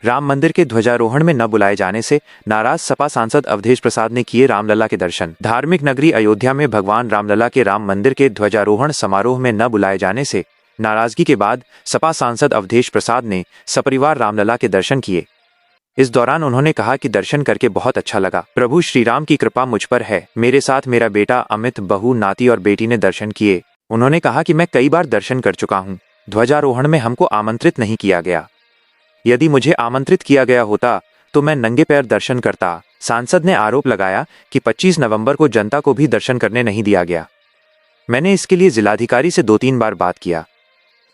राम मंदिर के ध्वजारोहण में न बुलाए जाने से नाराज सपा सांसद अवधेश प्रसाद ने किए रामलला के दर्शन। धार्मिक नगरी अयोध्या में भगवान रामलला के राम मंदिर के ध्वजारोहण समारोह में न बुलाए जाने से नाराजगी के बाद सपा सांसद अवधेश प्रसाद ने सपरिवार रामलला के दर्शन किए। इस दौरान उन्होंने कहा कि दर्शन करके बहुत अच्छा लगा। प्रभु श्री राम की कृपा मुझ पर है। मेरे साथ मेरा बेटा अमित, बहू, नाती और बेटी ने दर्शन किए। उन्होंने कहा कि मैं कई बार दर्शन कर चुका हूँ। ध्वजारोहण में हमको आमंत्रित नहीं किया गया। यदि मुझे आमंत्रित किया गया होता तो मैं नंगे पैर दर्शन करता। सांसद ने आरोप लगाया कि 25 नवंबर को जनता को भी दर्शन करने नहीं दिया गया। मैंने इसके लिए जिलाधिकारी से 2-3 बार बात किया।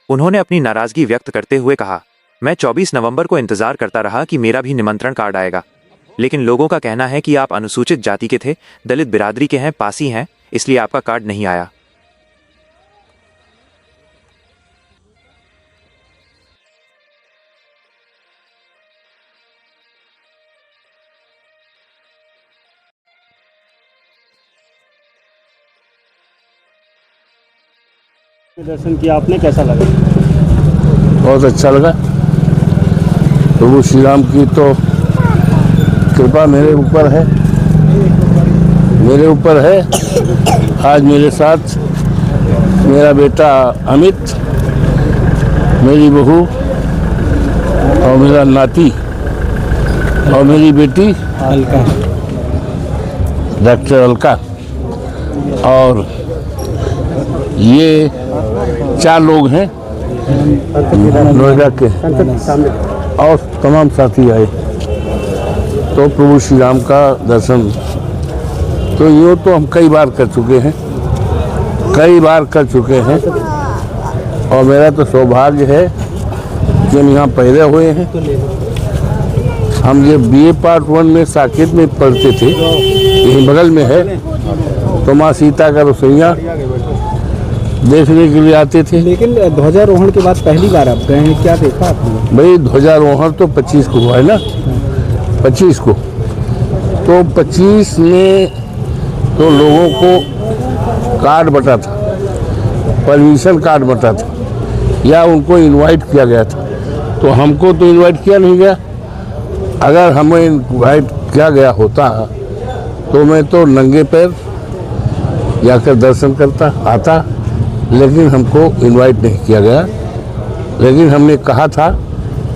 उन्होंने अपनी नाराजगी व्यक्त करते हुए कहा, मैं 24 नवंबर को इंतजार करता रहा कि मेरा भी निमंत्रण कार्ड आएगा, लेकिन लोगों का कहना है कि आप अनुसूचित जाति के थे, दलित बिरादरी के हैं, पासी हैं, इसलिए आपका कार्ड नहीं आया। दर्शन किया आपने, कैसा लगा? बहुत अच्छा लगा। प्रभु श्री राम की तो कृपा मेरे ऊपर है। आज मेरे साथ मेरा बेटा अमित, मेरी बहू और मेरा नाती और मेरी बेटी अलका, डॉक्टर अलका, और ये 4 लोग हैं नोएडा के और तमाम साथी आए। तो प्रभु श्री राम का दर्शन तो यूँ तो हम कई बार कर चुके हैं और मेरा तो सौभाग्य है कि हम यहाँ पैदा हुए हैं। हम जब BA पार्ट 1 में साकेत में पढ़ते थे, यहीं बगल में है, तो माँ सीता का रसोइया देखने के लिए आते थे। लेकिन ध्वजारोहण के बाद पहली बार आप गए हैं, क्या देखा आपने? भाई ध्वजारोहण तो 25 को हुआ है ना, 25 को, तो 25 में तो लोगों को कार्ड बटा था, परमिशन कार्ड बटा था, या उनको इनवाइट किया गया था। तो हमको तो इनवाइट किया नहीं गया। अगर हमें इनवाइट किया गया होता तो मैं तो नंगे पैर जाकर दर्शन करता आता, लेकिन हमको इनवाइट नहीं किया गया। लेकिन हमने कहा था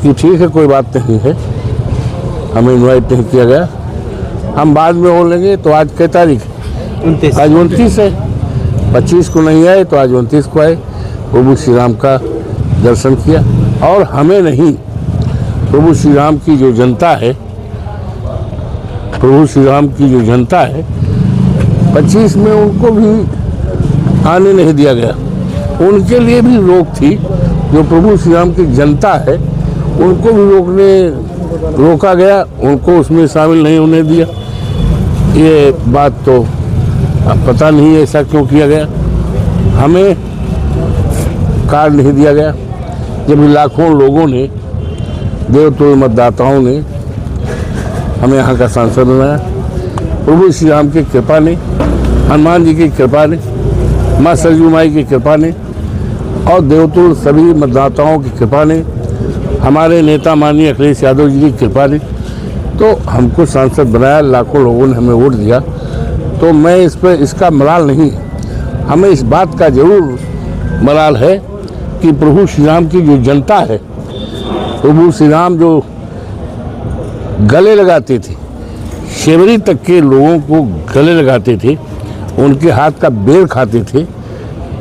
कि ठीक है, कोई बात नहीं है, हमें इनवाइट नहीं किया गया, हम बाद में हो लेंगे। तो आज क्या तारीख है? 29। आज 29 है। 25 को नहीं आए तो आज 29 को आए, प्रभु श्री राम का दर्शन किया। और हमें नहीं, प्रभु श्री राम की जो जनता है, 25 में उनको भी आने नहीं दिया गया। उनके लिए भी रोक थी। जो प्रभु श्री राम की जनता है, उनको भी रोका गया, उनको उसमें शामिल नहीं होने दिया। ये बात तो अब पता नहीं ऐसा क्यों किया गया। हमें कार्ड नहीं दिया गया, जब लाखों लोगों ने, देवतुल्य मतदाताओं ने हमें यहाँ का सांसद बनाया। प्रभु श्री राम की कृपा ने, हनुमान जी की कृपा ने, माँ सरजू माई की कृपा ने और देवतुल्य सभी मतदाताओं की कृपा ने, हमारे नेता माननीय अखिलेश यादव जी की कृपा ने तो हमको सांसद बनाया। लाखों लोगों ने हमें वोट दिया। तो मैं इस पर इसका मलाल नहीं, हमें इस बात का जरूर मलाल है कि प्रभु श्री राम की जो जनता है, प्रभु श्री राम जो गले लगाते थे, शेवरी तक के लोगों को गले लगाते थे, उनके हाथ का बेर खाते थे।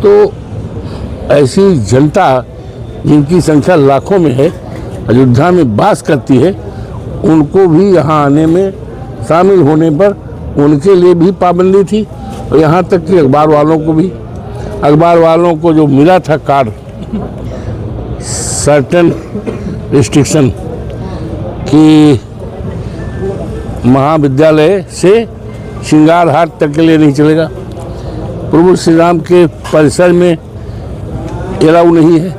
तो ऐसी जनता जिनकी संख्या लाखों में है, अयोध्या में वास करती है, उनको भी यहाँ आने में, शामिल होने पर उनके लिए भी पाबंदी थी। और यहाँ तक कि अखबार वालों को जो मिला था कार्ड, सर्टेन रिस्ट्रिक्शन कि महाविद्यालय से श्रृंगार हाट तक के लिए नहीं चलेगा, प्रभु श्री राम के परिसर में एलाउ नहीं है,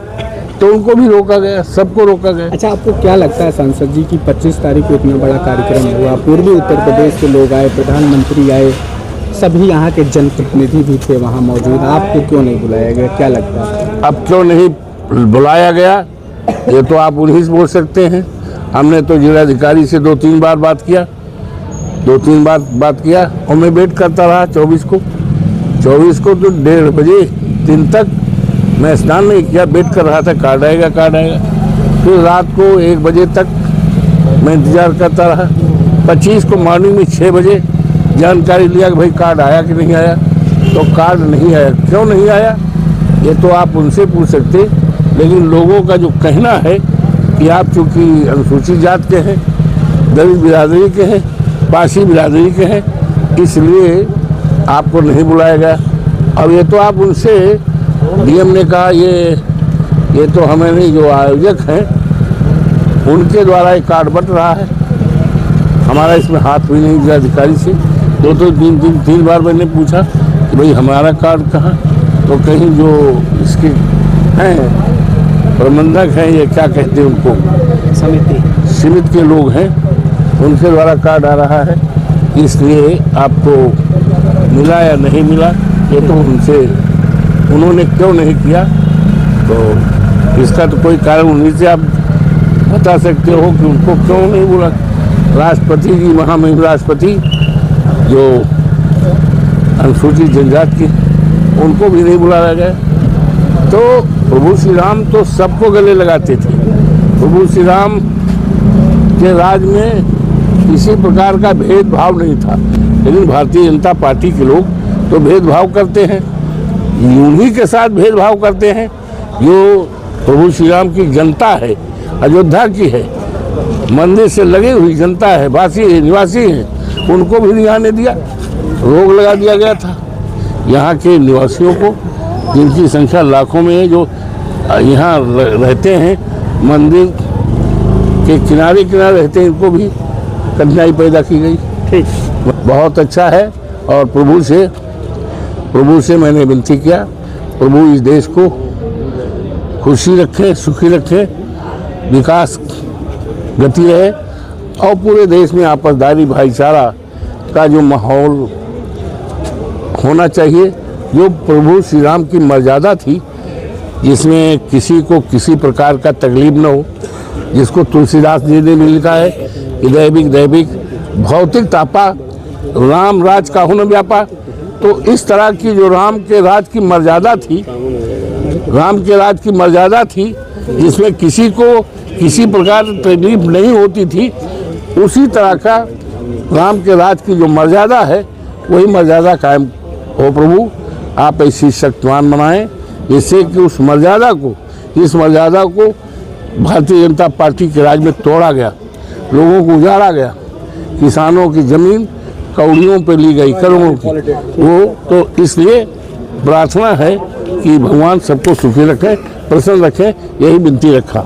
तो उनको भी रोका गया, सबको रोका गया। अच्छा, आपको क्या लगता है सांसद जी की 25 तारीख को इतना बड़ा कार्यक्रम हुआ, पूर्वी उत्तर प्रदेश के लोग आए, प्रधानमंत्री आए, सभी यहाँ के जनप्रतिनिधि भी थे वहाँ मौजूद, आपको क्यों नहीं बुलाया गया? क्या लगता है अब क्यों नहीं बुलाया गया? ये तो आप उन्हीं से बोल सकते हैं। हमने तो जिलाधिकारी से 2-3 बार बात किया, 2-3 बार बात किया और मैं वेट करता रहा 24 को तो 1:30 बजे 3 तक मैं स्नान नहीं किया, वेट कर रहा था कार्ड आएगा। फिर रात को 1 बजे तक मैं इंतज़ार करता रहा। 25 को मॉर्निंग में 6 बजे जानकारी लिया कि भाई कार्ड आया कि नहीं आया, तो कार्ड नहीं आया। क्यों नहीं आया ये तो आप उनसे पूछ सकते, लेकिन लोगों का जो कहना है कि आप चूँकि अनुसूचित जात के हैं, दलित बिरादरी के हैं, पासी बिरादरी के हैं, इसलिए आपको नहीं बुलाया गया। अब ये तो आप उनसे, डीएम ने कहा ये तो हमें नहीं, जो आयोजक हैं उनके द्वारा ये कार्ड बंट रहा है, हमारा इसमें हाथ भी नहीं। जिलाधिकारी से 2-3 बार मैंने पूछा कि भाई हमारा कार्ड कहाँ, तो कहीं जो इसके हैं प्रबंधक हैं, ये क्या कहते हैं उनको, समिति के लोग हैं, उनके द्वारा कार्ड आ रहा है, इसलिए आपको मिला या नहीं मिला ये तो उनसे, उन्होंने क्यों नहीं किया तो इसका तो कोई कारण उन्हीं से आप बता सकते हो कि उनको क्यों नहीं बोला। राष्ट्रपति जी, महामहिम राष्ट्रपति जो अनुसूचित जनजाति की, उनको भी नहीं बुलाया गया। तो प्रभु श्री राम तो सबको गले लगाते थे। प्रभु श्री राम के राज में किसी प्रकार का भेदभाव नहीं था, लेकिन भारतीय जनता पार्टी के लोग तो भेदभाव करते हैं, उन्हीं के साथ भेदभाव करते हैं जो प्रभु श्री राम की जनता है, अयोध्या की है, मंदिर से लगी हुई जनता है, निवासी हैं, उनको भी नहीं आने दिया, रोक लगा दिया गया था। यहाँ के निवासियों को, जिनकी संख्या लाखों में है, जो यहाँ रहते हैं, मंदिर के किनारे रहते हैं, इनको भी कठिनाई पैदा की गई। ठीक, बहुत अच्छा है। और प्रभु से मैंने विनती किया, प्रभु इस देश को खुशी रखे, सुखी रखे, विकास गति रहे और पूरे देश में आपसदारी भाईचारा का जो माहौल होना चाहिए, जो प्रभु श्री राम की मर्यादा थी, जिसमें किसी को किसी प्रकार का तकलीफ न हो, जिसको तुलसीदास जी ने भी लिखा है कि दैविक भौतिक तापा राम राज काहू न व्यापा। तो इस तरह की जो राम के राज की मर्यादा थी, जिसमें किसी को किसी प्रकार तकलीफ नहीं होती थी, उसी तरह का राम के राज की जो मर्यादा है, वही मर्यादा कायम हो। प्रभु आप ऐसी शक्तिमान बनाएं जिससे कि इस मर्यादा को भारतीय जनता पार्टी के राज में तोड़ा गया, लोगों को उजाड़ा गया, किसानों की जमीन कौड़ियों पे ली गई, करोड़ों की, वो तो इसलिए प्रार्थना है कि भगवान सबको सुखी रखें, प्रसन्न रखें, यही विनती रखा।